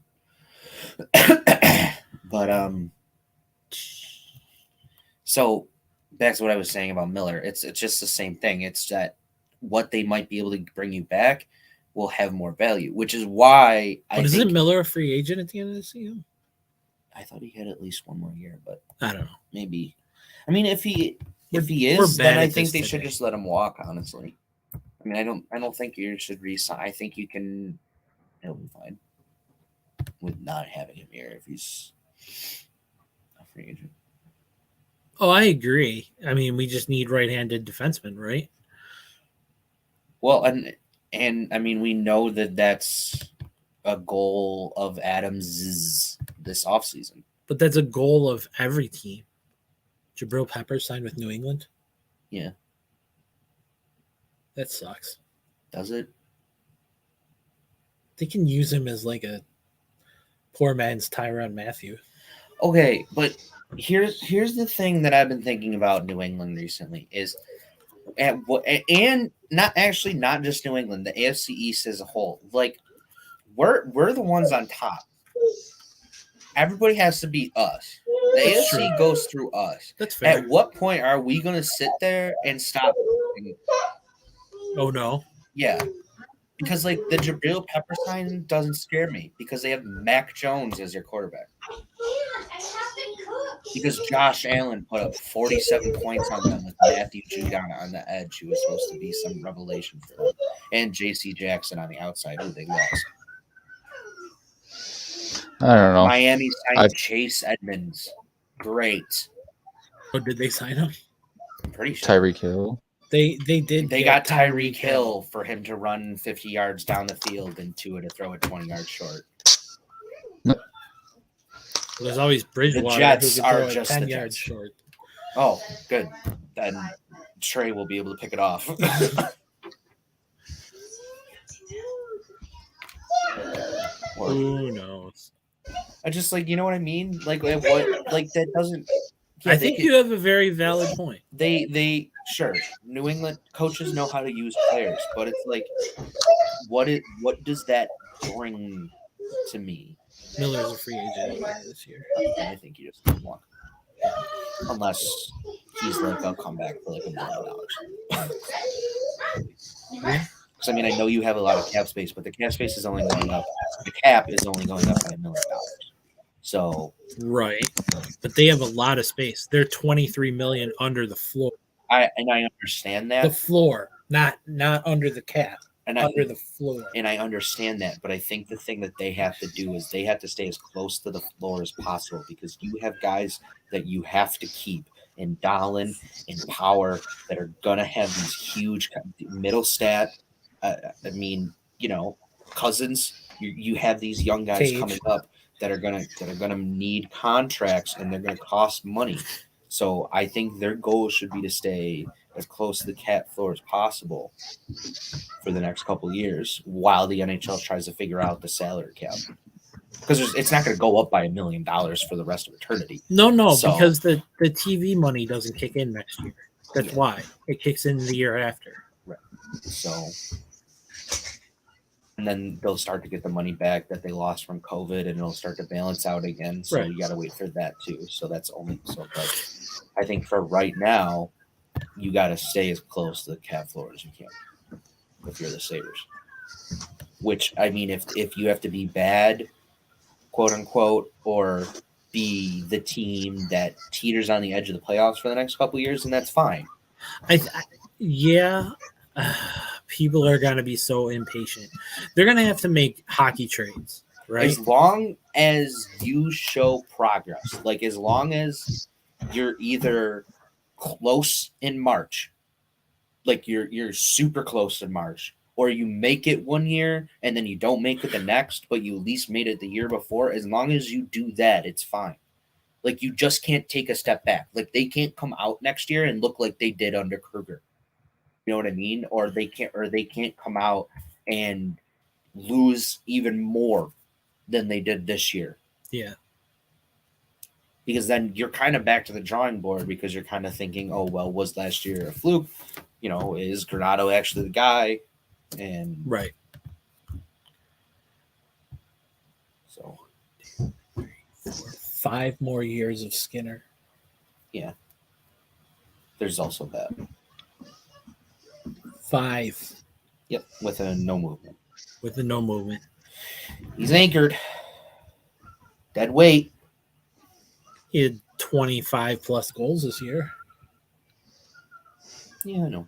But so back to what I was saying about Miller. It's just the same thing. It's that what they might be able to bring you back will have more value, which is why isn't Miller a free agent at the end of the season? I thought he had at least one more year, but I don't know. Maybe. I mean, if he is, then I think they should just let him walk, honestly. I mean, I don't think you should resign. I think you can. He'll be fine with not having him here if he's a free agent. Oh, I agree. I mean, we just need right-handed defensemen, right? Well, and I mean, we know that that's a goal of Adams' this offseason. But that's a goal of every team. Jabril Peppers signed with New England? Yeah. That sucks. Does it? They can use him as like a poor man's Tyrann Mathieu. Okay, but here's the thing that I've been thinking about New England recently is, and not just New England, the AFC East as a whole. Like, we're the ones on top. Everybody has to beat us. The AFC goes through us. That's fair. At what point are we going to sit there and stop? Oh, no. Yeah. Because, like, the Jabril Pepper sign doesn't scare me because they have Mac Jones as your quarterback. Because Josh Allen put up 47 points on them with Matthew Judon on the edge, who was supposed to be some revelation for them. And J.C. Jackson on the outside, who they lost. I don't know. Miami signed Chase Edmonds. Great. Oh, did they sign him? I'm pretty sure. Tyreek Hill. They did. They got Tyreek Hill for him to run 50 yards down the field and Tua to throw it 20 yards short. There's always Bridgewater. The Jets who can throw are just 10 the yards Jets. short. Oh, good. Then Trey will be able to pick it off. Who knows? I just like, you know what I mean? Like what? Like that doesn't. Yeah, I think you have a very valid point. They sure New England coaches know how to use players, but it's like, what does that bring to me? Miller's a free agent this year. I think you just want, unless he's like, I'll come back for like $1 million. Because I mean, I know you have a lot of cap space, but the cap space is only going up. The cap is only going up by $1 million. So right, but they have a lot of space. They're $23 million under the floor. I understand that the floor, not under the cap, and under the floor. And I understand that, but I think the thing that they have to do is they have to stay as close to the floor as possible because you have guys that you have to keep in Dolan and Power that are gonna have these huge middle stat. I mean, you know, Cousins. You have these young guys coming up that are gonna need contracts and they're gonna cost money. So I think their goal should be to stay as close to the cap floor as possible for the next couple of years while the NHL tries to figure out the salary cap. Because it's not going to go up by $1 million for the rest of eternity. No, because the TV money doesn't kick in next year. That's why it kicks in the year after. Right. So. And then they'll start to get the money back that they lost from COVID, and it'll start to balance out again. So you got to wait for that too. So that's only so. But I think for right now, you got to stay as close to the cap floor as you can if you're the Sabres. Which I mean, if you have to be bad, quote unquote, or be the team that teeters on the edge of the playoffs for the next couple of years, then that's fine. People are going to be so impatient. They're going to have to make hockey trades, right? As long as you show progress, like as long as you're either close in March, like you're super close in March, or you make it one year and then you don't make it the next, but you at least made it the year before, as long as you do that, it's fine. Like you just can't take a step back. Like they can't come out next year and look like they did under Kruger. You know what I mean? Or they can't come out and lose even more than they did this year. Yeah. Because then you're kind of back to the drawing board because you're kind of thinking, oh, well, was last year a fluke? You know, is Granato actually the guy? And right. So 5 more years of Skinner. Yeah. There's also that. 5. Yep, with a no movement. With a no movement. He's anchored. Dead weight. He had 25 plus goals this year. Yeah, I know.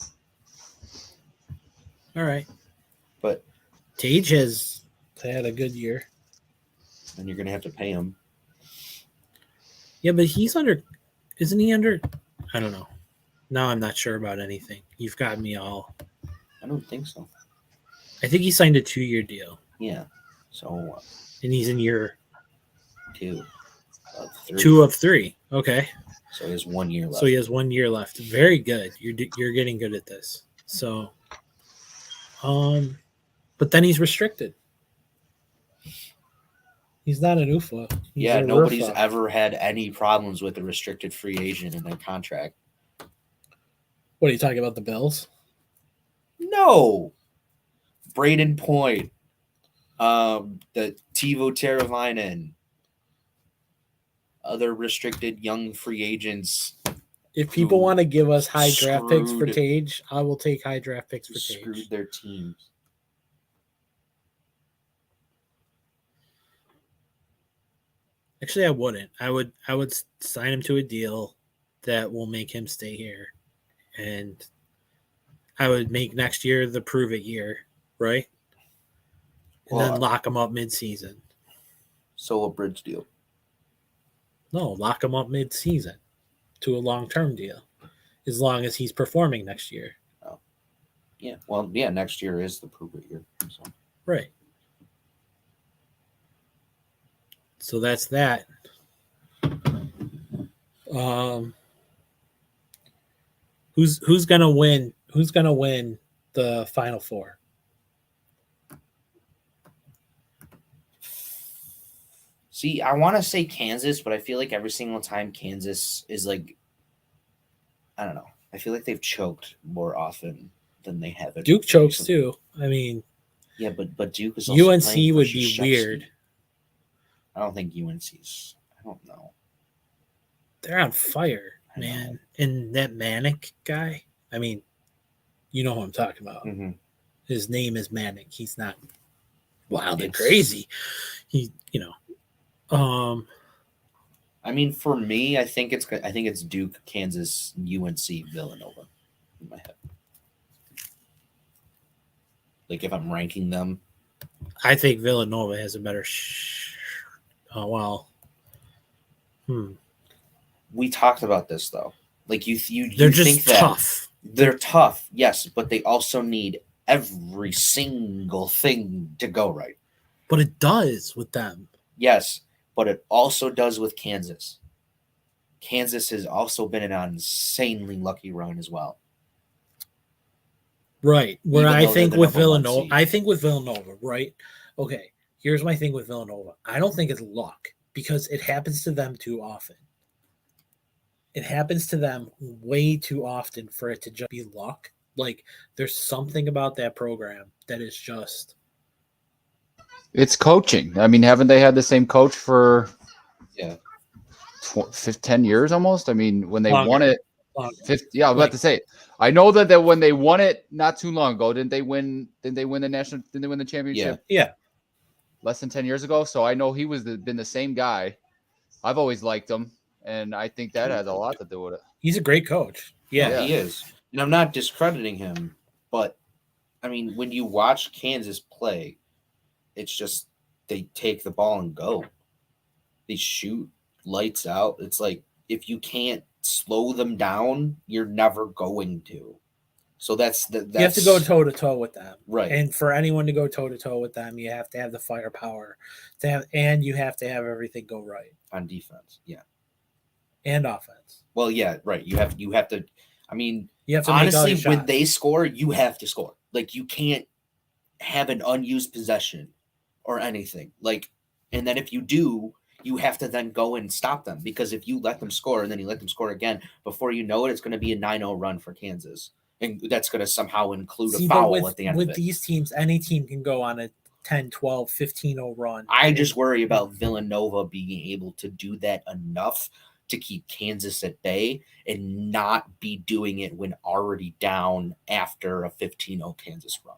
All right. But Tage has had a good year. And you're going to have to pay him. Yeah, but he's under – isn't he under – I don't know. Now I'm not sure about anything. You've got me all – I don't think so. I think he signed a 2-year deal. Yeah. So. And he's in year 2 of 3. 2 of 3. Okay. So he has 1 year left. So he has 1 year left. Very good. You're getting good at this. So, but then he's restricted. He's not an UFA. Yeah, nobody's ever had any problems with a restricted free agent in their contract. What are you talking about? The Bills? No. Braden Point. The Teuvo Teravainen. Other restricted young free agents. If people want to give us high draft picks for Tage, I will take high draft picks for Tage. Screwed their teams. Actually, I wouldn't. I would sign him to a deal that will make him stay here. And I would make next year the prove it year, right? And then lock him up mid-season. So a bridge deal. No, lock him up mid-season to a long-term deal, as long as he's performing next year. Yeah. Well, yeah. Next year is the prove it year. So. Right. So that's that. Who's gonna win? Who's gonna win the Final Four? See, I want to say Kansas, but I feel like every single time Kansas is like, I don't know. I feel like they've choked more often than they have. Duke chokes too. I mean, yeah, but Duke is also UNC playing would be weird. I don't think UNC's. I don't know. They're on fire, man. And that Manic guy. I mean, you know who I'm talking about. Mm-hmm. His name is Manic. He's not wild and crazy. He, I mean, for me, I think it's Duke, Kansas, UNC, Villanova in my head. Like if I'm ranking them, I think Villanova has a better. We talked about this though. Like you they're just think that tough. They're tough, yes, but they also need every single thing to go right. But it does with them. Yes, but it also does with Kansas. Kansas has also been in an insanely lucky run as well. Right. Where I think with Villanova, right? Okay, here's my thing with Villanova. I don't think it's luck because it happens to them too often. It happens to them way too often for it to just be luck. Like, there's something about that program that is just... It's coaching. I mean, haven't they had the same coach for 10 years almost? I mean, when they won it, 50, I was about to say, I know that when they won it not too long ago, didn't they win the championship? Yeah. Less than 10 years ago. So I know been the same guy. I've always liked him, and I think that has a lot to do with it. He's a great coach. Yeah, he is. And I'm not discrediting him, but I mean, when you watch Kansas play, it's just they take the ball and go. They shoot lights out. It's like if you can't slow them down, you're never going to. So that's you have to go toe to toe with them, right? And for anyone to go toe to toe with them, you have to have the firepower, and you have to have everything go right on defense, and offense. Well, yeah, right. You have to. I mean, you have to honestly, when they score, you have to score. Like you can't have an unused possession or anything. Like, and then if you do, you have to then go and stop them because if you let them score and then you let them score again, before you know it, it's going to be a 9-0 run for Kansas. And that's going to somehow include a foul at the end of it. With these teams, any team can go on a 10, 12, 15-0 run. I just worry about Villanova being able to do that enough to keep Kansas at bay and not be doing it when already down after a 15-0 Kansas run.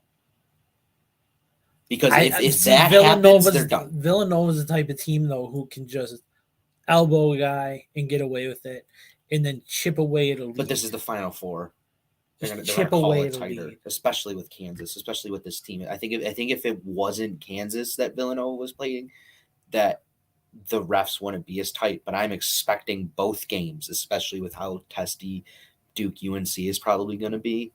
Because if that happens, they're done. Villanova's the type of team, though, who can just elbow a guy and get away with it and then chip away at a lead. But this is the Final Four. They're going to call it tighter, especially with Kansas, especially with this team. I think if it wasn't Kansas that Villanova was playing, that the refs wouldn't be as tight. But I'm expecting both games, especially with how testy Duke UNC is probably going to be.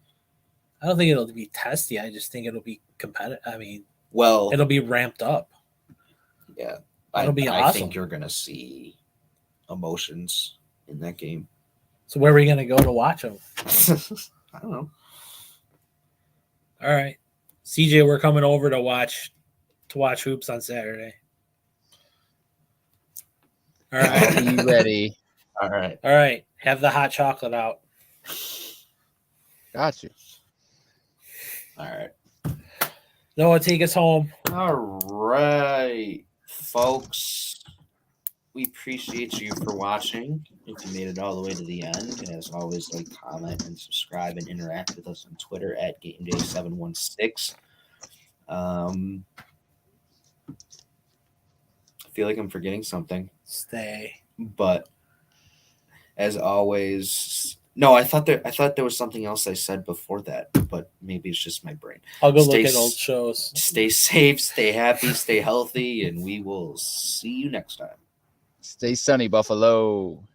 I don't think it'll be testy. I just think it'll be competitive. I mean, well, it'll be ramped up. Yeah, it'll be awesome. I think you're going to see emotions in that game. So where are we going to go to watch them? I don't know. All right, CJ, we're coming over to watch hoops on Saturday. All right, are you ready? All right. Have the hot chocolate out. Got you. All right. Noah, take us home. All right, folks. We appreciate you for watching. If you made it all the way to the end, as always, like, comment, and subscribe, and interact with us on Twitter at Gameday716. I feel like I'm forgetting something. Stay. But as always, no, I thought there was something else I said before that, but maybe it's just my brain. I'll go look at old shows. Stay safe, stay happy, stay healthy, and we will see you next time. Stay sunny, Buffalo.